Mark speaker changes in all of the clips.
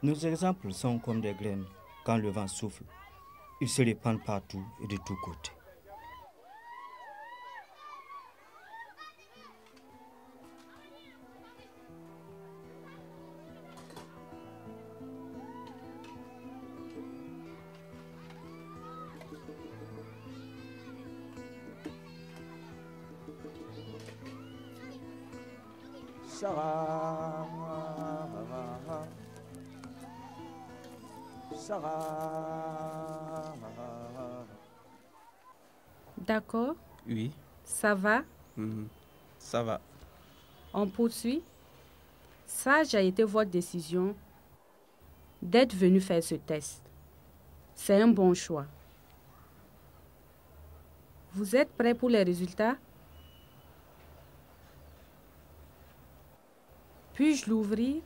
Speaker 1: Nos exemples sont comme des graines. Quand le vent souffle, ils se répandent partout et de tous côtés.
Speaker 2: Sarah, Sarah.
Speaker 3: D'accord,
Speaker 4: Oui,
Speaker 3: ça va,
Speaker 4: ça va.
Speaker 3: on poursuit. Sage a été votre décision d'être venu faire ce test. C'est un bon choix. Vous êtes prêts pour les résultats? Puis-je l'ouvrir?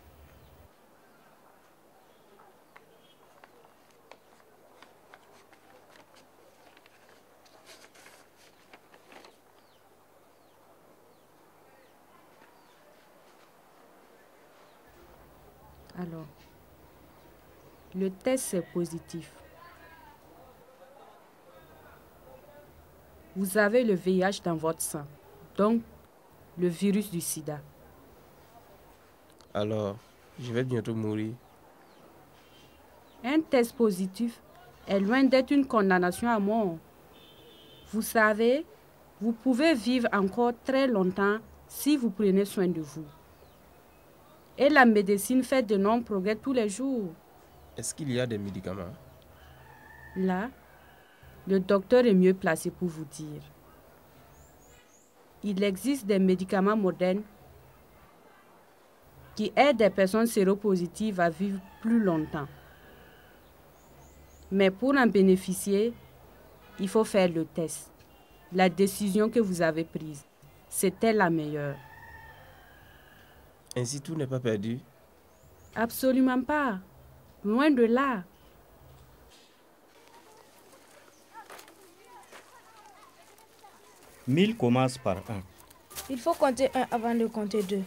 Speaker 3: Alors, le test est positif. Vous avez le VIH dans votre sang, donc le virus du sida.
Speaker 4: Alors, je vais bientôt mourir.
Speaker 3: Un test positif est loin d'être une condamnation à mort. Vous savez, vous pouvez vivre encore très longtemps si vous prenez soin de vous. Et la médecine fait de nombreux progrès tous les jours.
Speaker 4: Est-ce qu'il y a des médicaments?
Speaker 3: Là, le docteur est mieux placé pour vous dire. Il existe des médicaments modernes qui aident des personnes séropositives à vivre plus longtemps. Mais pour en bénéficier, il faut faire le test. La décision que vous avez prise, c'était la meilleure.
Speaker 4: Ainsi, tout n'est pas perdu.
Speaker 3: Absolument pas. Loin de là.
Speaker 1: Mille commence par 1.
Speaker 5: Il faut compter 1 avant de compter 2.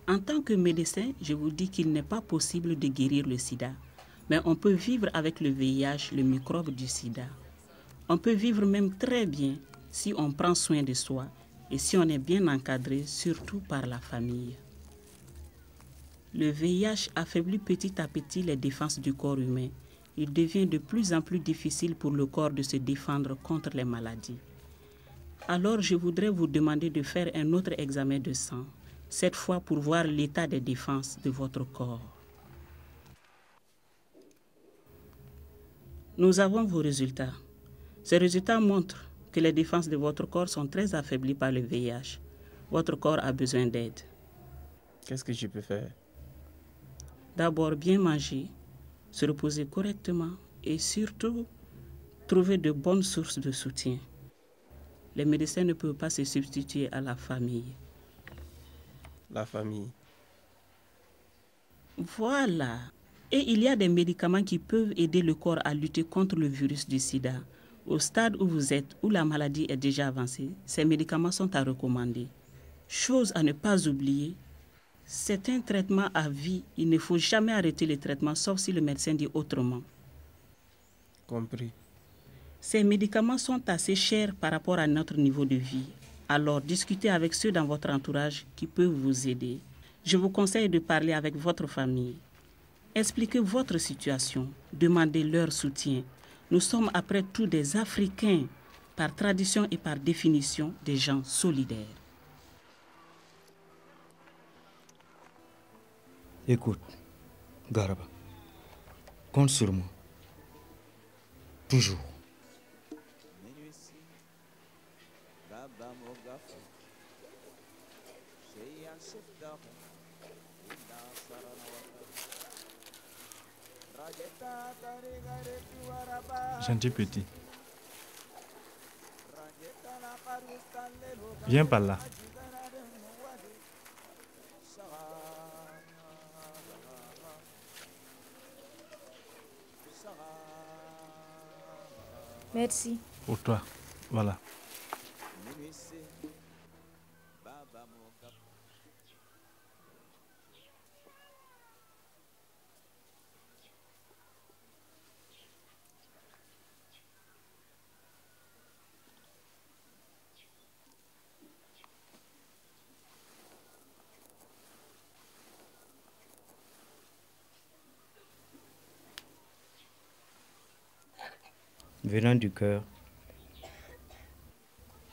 Speaker 6: En tant que médecin, je vous dis qu'il n'est pas possible de guérir le sida, mais on peut vivre avec le VIH, le microbe du sida. On peut vivre même très bien si on prend soin de soi et si on est bien encadré, surtout par la famille. Le VIH affaiblit petit à petit les défenses du corps humain. Il devient de plus en plus difficile pour le corps de se défendre contre les maladies. Alors je voudrais vous demander de faire un autre examen de sang, cette fois pour voir l'état des défenses de votre corps. Nous avons vos résultats. Ces résultats montrent que les défenses de votre corps sont très affaiblies par le VIH. Votre corps a besoin d'aide.
Speaker 4: Qu'est-ce que je peux faire?
Speaker 6: D'abord, bien manger, se reposer correctement et surtout, trouver de bonnes sources de soutien. Les médecins ne peuvent pas se substituer à la famille.
Speaker 4: La famille.
Speaker 6: Voilà. Et il y a des médicaments qui peuvent aider le corps à lutter contre le virus du sida. Au stade où vous êtes, où la maladie est déjà avancée, ces médicaments sont à recommander. Chose à ne pas oublier, c'est un traitement à vie. Il ne faut jamais arrêter le traitement, sauf si le médecin dit autrement.
Speaker 4: Compris.
Speaker 6: Ces médicaments sont assez chers par rapport à notre niveau de vie. Alors, discutez avec ceux dans votre entourage qui peuvent vous aider. Je vous conseille de parler avec votre famille. Expliquez votre situation. Demandez leur soutien. Nous sommes après tout des Africains, par tradition et par définition, des gens solidaires.
Speaker 1: Écoute, Garba, compte sur moi. Toujours.
Speaker 7: Gentil petit. Viens par là.
Speaker 5: Merci.
Speaker 7: Pour toi. Voilà.
Speaker 1: Venant du cœur,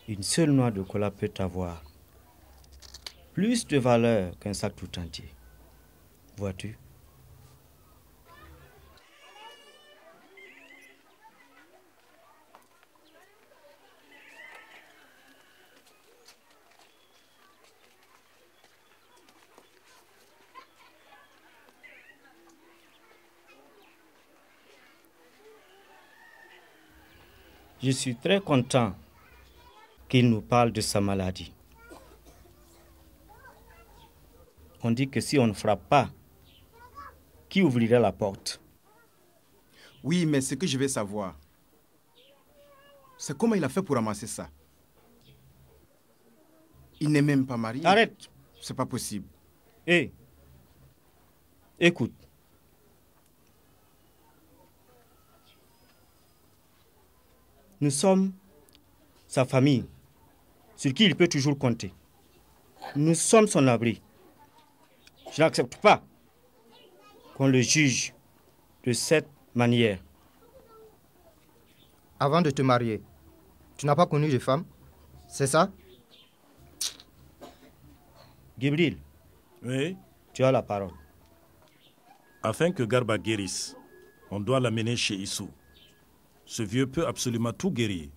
Speaker 1: une seule noix de cola peut avoir plus de valeur qu'un sac tout entier. Vois-tu? Je suis très content qu'il nous parle de sa maladie. On dit que si on ne frappe pas, qui ouvrirait la porte?
Speaker 2: Oui, mais ce que je veux savoir, c'est comment il a fait pour ramasser ça. Il n'est même pas marié.
Speaker 1: Arrête!
Speaker 2: C'est pas possible.
Speaker 1: Hé! Écoute. Nous sommes sa famille, sur qui il peut toujours compter. Nous sommes son abri. Je n'accepte pas qu'on le juge de cette manière.
Speaker 8: Avant de te marier, tu n'as pas connu de femme? C'est ça?
Speaker 1: Gabriel,
Speaker 9: Oui,
Speaker 1: tu as la parole.
Speaker 9: afin que Garba guérisse, on doit l'amener chez Issou. Ce vieux peut absolument tout guérir.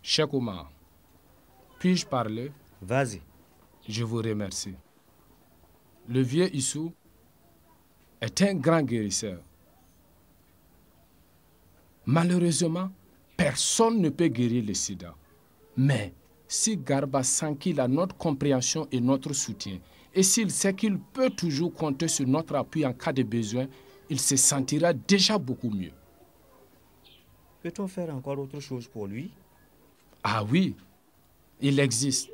Speaker 10: Cheikh Oumar, puis-je parler?
Speaker 1: Vas-y.
Speaker 10: Je vous remercie. Le vieux Issou est un grand guérisseur. Malheureusement, personne ne peut guérir le sida. Mais si Garba sent qu'il a notre compréhension et notre soutien, et s'il sait qu'il peut toujours compter sur notre appui en cas de besoin, il se sentira déjà beaucoup mieux.
Speaker 1: Peut-on faire encore autre chose pour lui?
Speaker 10: Ah oui, il existe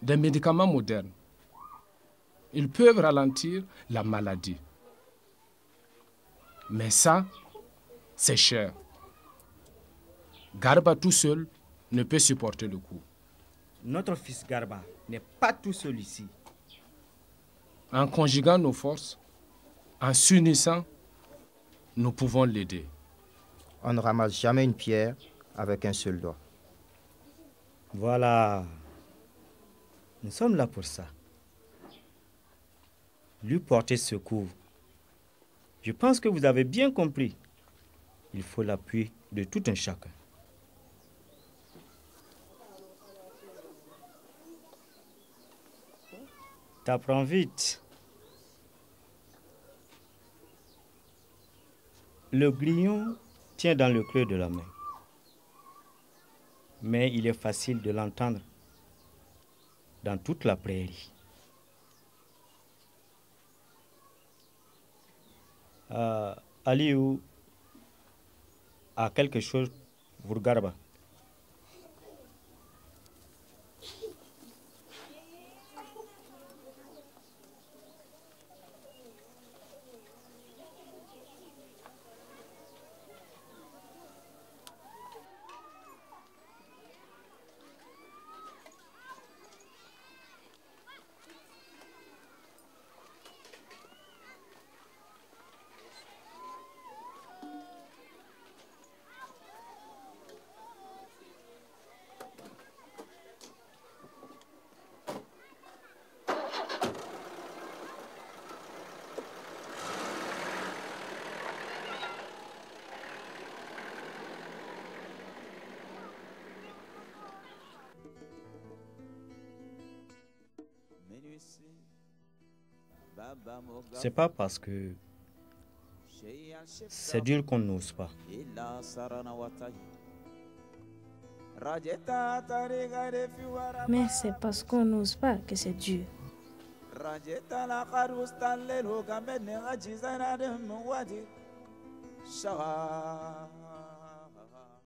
Speaker 10: des médicaments modernes. Ils peuvent ralentir la maladie. Mais ça, c'est cher. Garba tout seul ne peut supporter le coup.
Speaker 1: Notre fils Garba n'est pas tout seul ici.
Speaker 10: En conjuguant nos forces, en s'unissant, nous pouvons l'aider.
Speaker 8: On ne ramasse jamais une pierre avec un seul doigt.
Speaker 1: Voilà. Nous sommes là pour ça. Lui porter secours. Je pense que vous avez bien compris. Il faut l'appui de tout un chacun. T'apprends vite. Le grillon tient dans le creux de la main. Mais il est facile de l'entendre dans toute la prairie. Aliou a quelque chose pour Garba. C'est pas parce que c'est dur qu'on n'ose pas.
Speaker 5: Mais c'est parce qu'on n'ose pas que c'est dur.
Speaker 7: Shawa